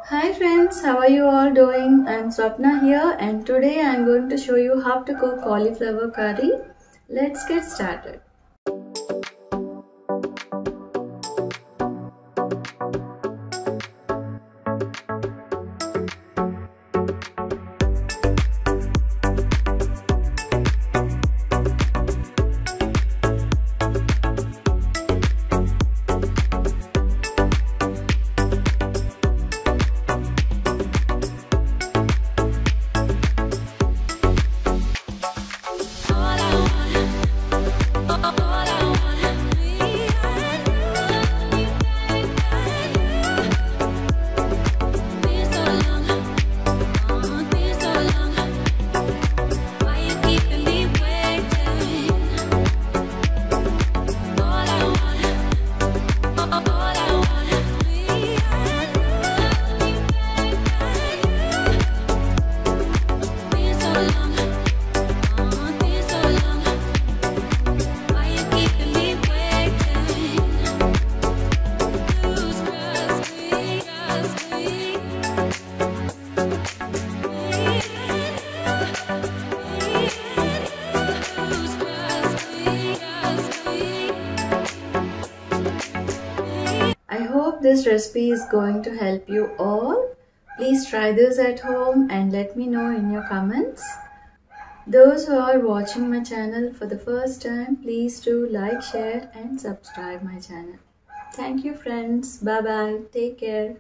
Hi friends, how are you all doing? I'm Swapna here and today I'm going to show you how to cook cauliflower curry. Let's get started. I hope this recipe is going to help you all. Please try this at home and let me know in your comments. Those who are watching my channel for the first time, please do like, share and subscribe my channel. Thank you friends. Bye bye. Take care.